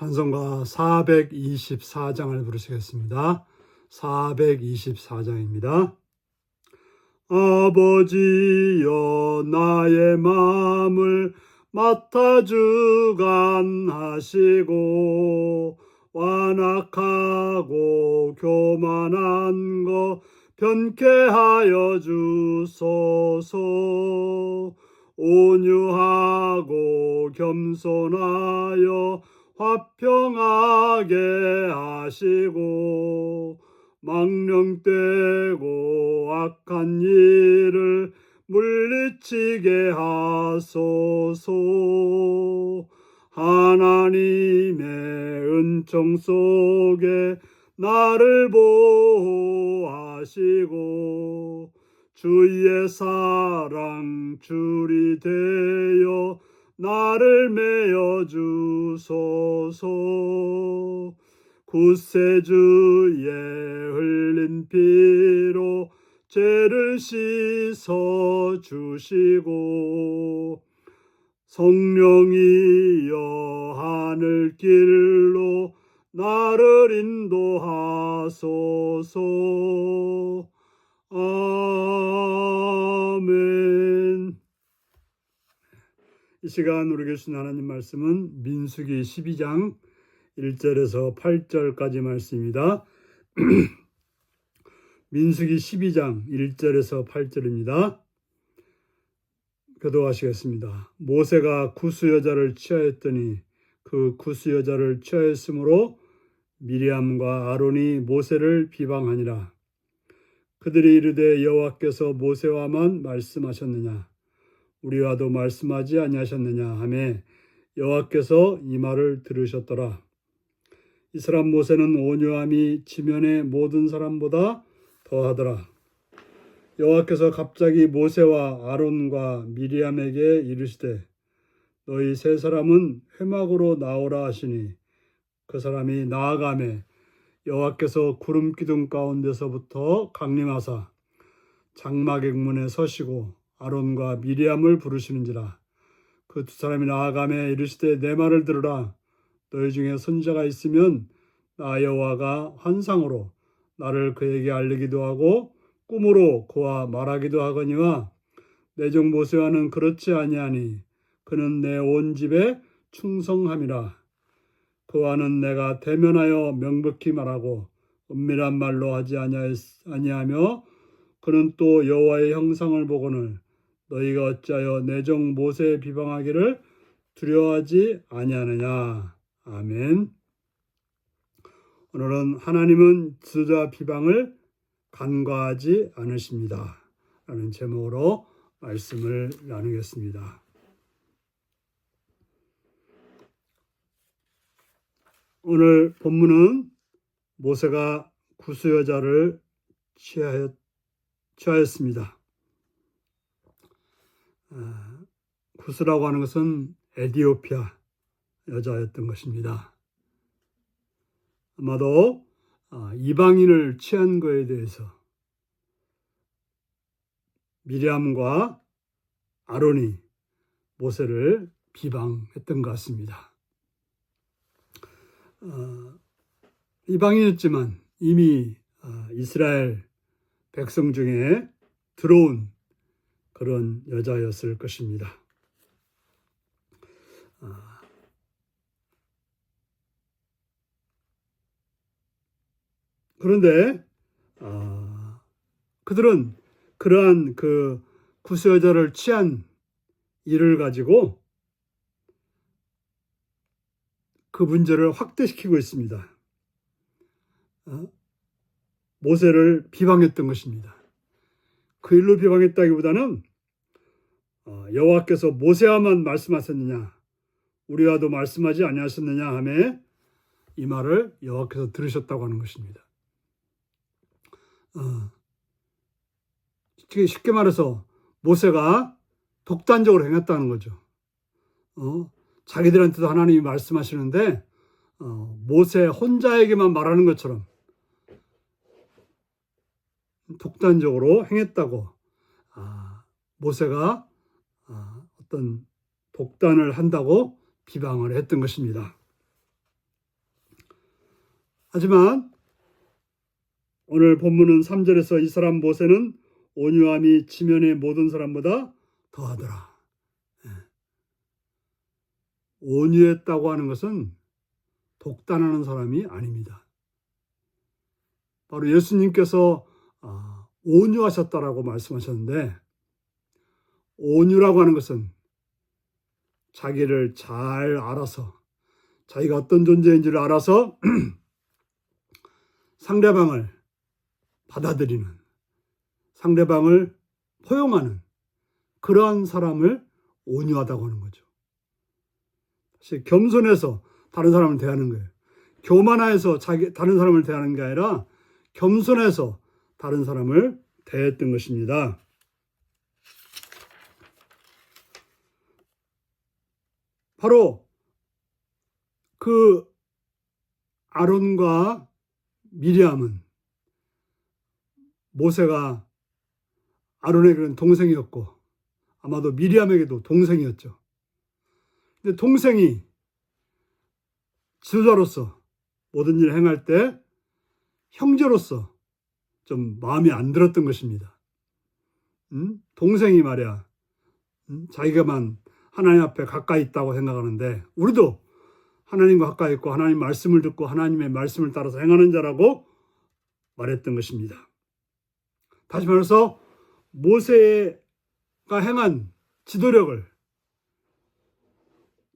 찬송가 424장을 부르시겠습니다. 424장입니다. 아버지여 나의 마음을 맡아 주관하시고 완악하고 교만한 것 변케 하여 주소서. 온유하고 겸손하여 화평하게 하시고 망령되고 악한 일을 물리치게 하소서. 하나님의 은총 속에 나를 보호하시고 주의 사랑 줄이 되어 나를 메어 주소서. 구세주의 흘린 피로 죄를 씻어 주시고 성령이여 하늘길로 나를 인도하소서. 아멘. 이 시간 우리 교신 하나님 말씀은 민수기 12장 1절에서 8절까지 말씀입니다. 민수기 12장 1절에서 8절입니다. 교도하시겠습니다. 모세가 구스 여자를 취하였더니 그 구스 여자를 취하였으므로 미리암과 아론이 모세를 비방하니라. 그들이 이르되 여호와께서 모세와만 말씀하셨느냐 우리와도 말씀하지 아니하셨느냐 하매 여호와께서 이 말을 들으셨더라. 이 사람 모세는 온유함이 지면의 모든 사람보다 더하더라. 여호와께서 갑자기 모세와 아론과 미리암에게 이르시되 너희 세 사람은 회막으로 나오라 하시니 그 사람이 나아가매 여호와께서 구름 기둥 가운데서부터 강림하사 장막의 문에 서시고 아론과 미리암을 부르시는지라. 그 두 사람이 나아가매 이르시되 내 말을 들으라. 너희 중에 선지자가 있으면 나 여호와가 환상으로 나를 그에게 알리기도 하고 꿈으로 그와 말하기도 하거니와 내 종 모세와는 그렇지 아니하니 그는 내 온 집에 충성함이라. 그와는 내가 대면하여 명백히 말하고 은밀한 말로 하지 아니하며 그는 또 여호와의 형상을 보거늘 너희가 어찌하여 내 종 모세에 비방하기를 두려워하지 아니하느냐. 아멘. 오늘은 하나님은 지도자 비방을 간과하지 않으십니다 라는 제목으로 말씀을 나누겠습니다. 오늘 본문은 모세가 구스 여자를 취하였습니다. 구스라고 하는 것은 에티오피아 여자였던 것입니다. 아마도 이방인을 취한 것에 대해서 미리암과 아론이 모세를 비방했던 것 같습니다. 이방인이었지만 이미 이스라엘 백성 중에 들어온 그런 여자였을 것입니다. 그런데 그들은 그러한 그 구스 여자를 취한 일을 가지고 그 문제를 확대시키고 있습니다. 모세를 비방했던 것입니다. 그 일로 비방했다기보다는 여호와께서 모세와만 말씀하셨느냐 우리와도 말씀하지 아니하셨느냐 하며 이 말을 여호와께서 들으셨다고 하는 것입니다. 쉽게 말해서 모세가 독단적으로 행했다는 거죠. 자기들한테도 하나님이 말씀하시는데 모세 혼자에게만 말하는 것처럼 독단적으로 행했다고 모세가 어떤 독단을 한다고 비방을 했던 것입니다. 하지만 오늘 본문은 3절에서 이 사람 모세는 온유함이 지면의 모든 사람보다 더하더라. 온유했다고 하는 것은 독단하는 사람이 아닙니다. 바로 예수님께서 온유하셨다라고 말씀하셨는데, 온유라고 하는 것은 자기를 잘 알아서, 자기가 어떤 존재인지를 알아서 상대방을 받아들이는, 상대방을 포용하는 그러한 사람을 온유하다고 하는 거죠. 사실 겸손해서 다른 사람을 대하는 거예요. 교만해서 다른 사람을 대하는 게 아니라 겸손해서 다른 사람을 대했던 것입니다. 바로 그 아론과 미리암은 모세가 아론에게는 동생이었고 아마도 미리암에게도 동생이었죠. 근데 동생이 지도자로서 모든 일을 행할 때 형제로서 좀 마음이 안 들었던 것입니다. 동생이 말이야, 자기가만 하나님 앞에 가까이 있다고 생각하는데, 우리도 하나님과 가까이 있고 하나님 말씀을 듣고 하나님의 말씀을 따라서 행하는 자라고 말했던 것입니다. 다시 말해서 모세가 행한 지도력을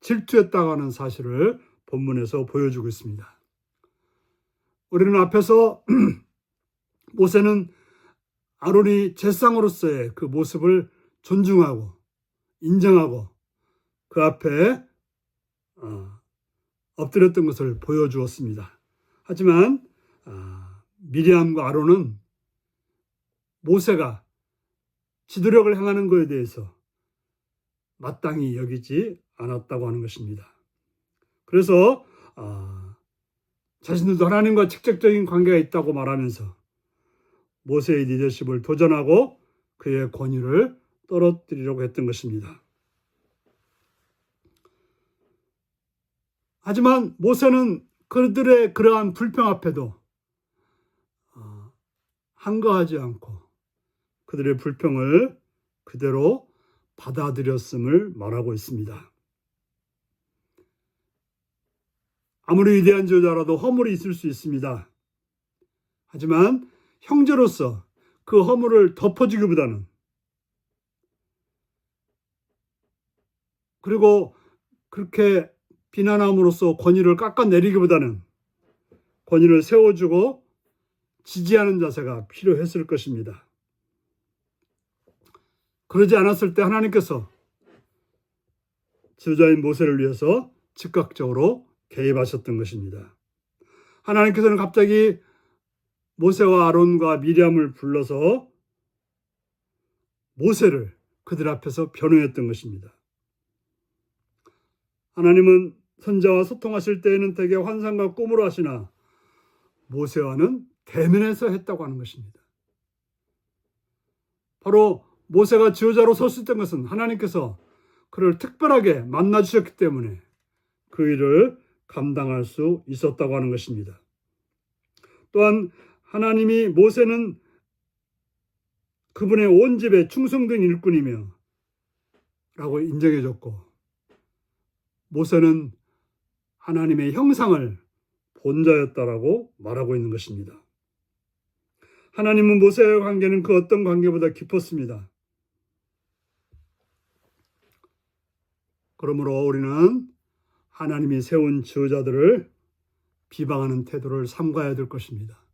질투했다고 하는 사실을 본문에서 보여주고 있습니다. 우리는 앞에서 모세는 아론이 제사장으로서의 그 모습을 존중하고 인정하고 그 앞에 엎드렸던 것을 보여주었습니다. 하지만 미리암과 아론은 모세가 지도력을 행하는 것에 대해서 마땅히 여기지 않았다고 하는 것입니다. 그래서 자신들도 하나님과 직접적인 관계가 있다고 말하면서 모세의 리더십을 도전하고 그의 권위를 떨어뜨리려고 했던 것입니다. 하지만 모세는 그들의 그러한 불평 앞에도 한거하지 않고 그들의 불평을 그대로 받아들였음을 말하고 있습니다. 아무리 위대한 지도자라도 허물이 있을 수 있습니다. 하지만 형제로서 그 허물을 덮어주기보다는, 그리고 그렇게 비난함으로써 권위를 깎아내리기보다는 권위를 세워주고 지지하는 자세가 필요했을 것입니다. 그러지 않았을 때 하나님께서 지도자인 모세를 위해서 즉각적으로 개입하셨던 것입니다. 하나님께서는 갑자기 모세와 아론과 미리암을 불러서 모세를 그들 앞에서 변호했던 것입니다. 하나님은 선자와 소통하실 때에는 대개 환상과 꿈으로 하시나 모세와는 대면에서 했다고 하는 것입니다. 바로 모세가 지도자로 설 수 있던 것은 하나님께서 그를 특별하게 만나 주셨기 때문에 그 일을 감당할 수 있었다고 하는 것입니다. 또한 하나님이 모세는 그분의 온 집에 충성된 일꾼이며 라고 인정해 줬고, 모세는 하나님의 형상을 본 자였다라고 말하고 있는 것입니다. 하나님은 모세와의 관계는 그 어떤 관계보다 깊었습니다. 그러므로 우리는 하나님이 세운 지도자들을 비방하는 태도를 삼가야 될 것입니다.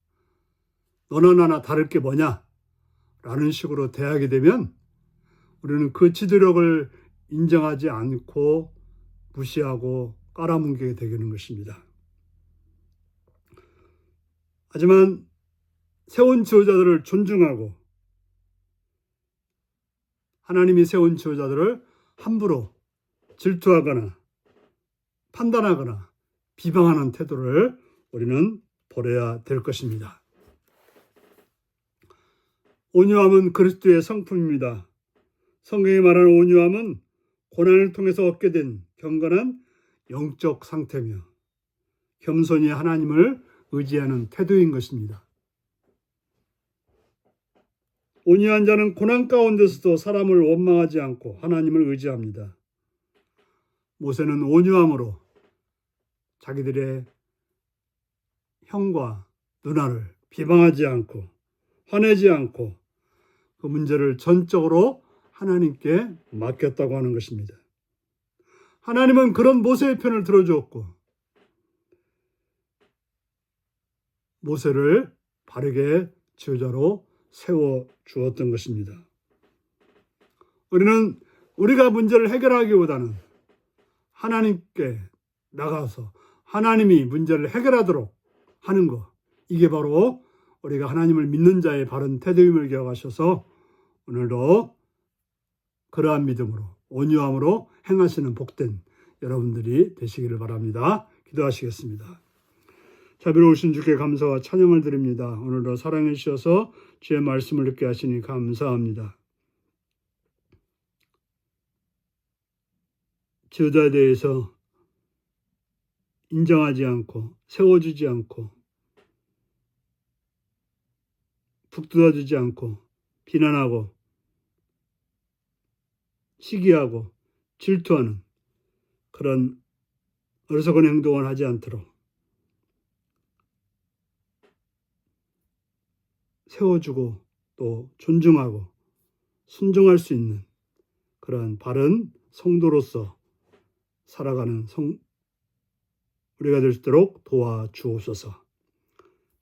너나 나나 다를 게 뭐냐? 라는 식으로 대하게 되면 우리는 그 지도력을 인정하지 않고 무시하고 깔아뭉개게 되는 것입니다. 하지만 세운 지도자들을 존중하고 하나님이 세운 지도자들을 함부로 질투하거나 판단하거나 비방하는 태도를 우리는 버려야 될 것입니다. 온유함은 그리스도의 성품입니다. 성경이 말하는 온유함은 고난을 통해서 얻게 된 경건한 영적 상태며 겸손히 하나님을 의지하는 태도인 것입니다. 온유한 자는 고난 가운데서도 사람을 원망하지 않고 하나님을 의지합니다. 모세는 온유함으로 자기들의 형과 누나를 비방하지 않고 화내지 않고 그 문제를 전적으로 하나님께 맡겼다고 하는 것입니다. 하나님은 그런 모세의 편을 들어주었고 모세를 바르게 지도자로 세워주었던 것입니다. 우리는 우리가 문제를 해결하기보다는 하나님께 나가서 하나님이 문제를 해결하도록 하는 것, 이게 바로 우리가 하나님을 믿는 자의 바른 태도임을 기억하셔서 오늘도 그러한 믿음으로 온유함으로 행하시는 복된 여러분들이 되시기를 바랍니다. 기도하시겠습니다. 자비로우신 주께 감사와 찬양을 드립니다. 오늘도 사랑해 주셔서 주의 말씀을 듣게 하시니 감사합니다. 지도자에 대해서 인정하지 않고 세워주지 않고 북돋아주지 않고 비난하고 시기하고 질투하는 그런 어리석은 행동을 하지 않도록 세워주고 또 존중하고 순종할 수 있는 그런 바른 성도로서 살아가는 우리가 될 수 있도록 도와주옵소서.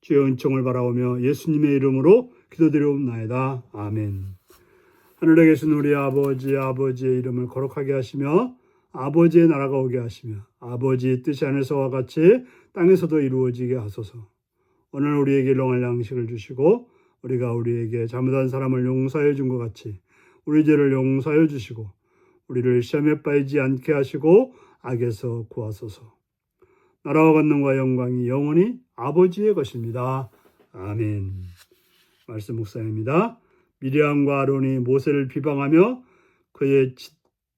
주의 은총을 바라오며 예수님의 이름으로 기도드리옵나이다. 아멘. 하늘에 계신 우리 아버지의 이름을 거룩하게 하시며 아버지의 나라가 오게 하시며 아버지의 뜻이 하늘에서와 같이 땅에서도 이루어지게 하소서. 오늘 우리에게 일용할 양식을 주시고 우리가 우리에게 잘못한 사람을 용서해 준 것 같이 우리 죄를 용서해 주시고 우리를 시험에 빠지지 않게 하시고 악에서 구하소서. 나라와 권능과 영광이 영원히 아버지의 것입니다. 아멘. 말씀 묵상입니다. 미리암과 아론이 모세를 비방하며 그의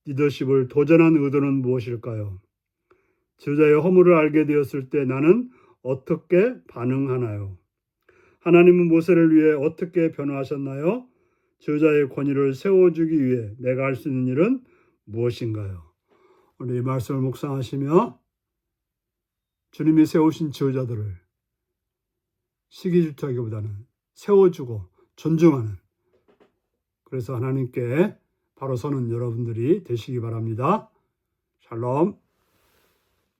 리더십을 도전한 의도는 무엇일까요? 지도자의 허물을 알게 되었을 때 나는 어떻게 반응하나요? 하나님은 모세를 위해 어떻게 변화하셨나요? 지도자의 권위를 세워주기 위해 내가 할 수 있는 일은 무엇인가요? 오늘 이 말씀을 묵상하시며 주님이 세우신 지도자들을 시기 질투하기보다는 세워주고 존중하는, 그래서 하나님께 바로 서는 여러분들이 되시기 바랍니다. 샬롬.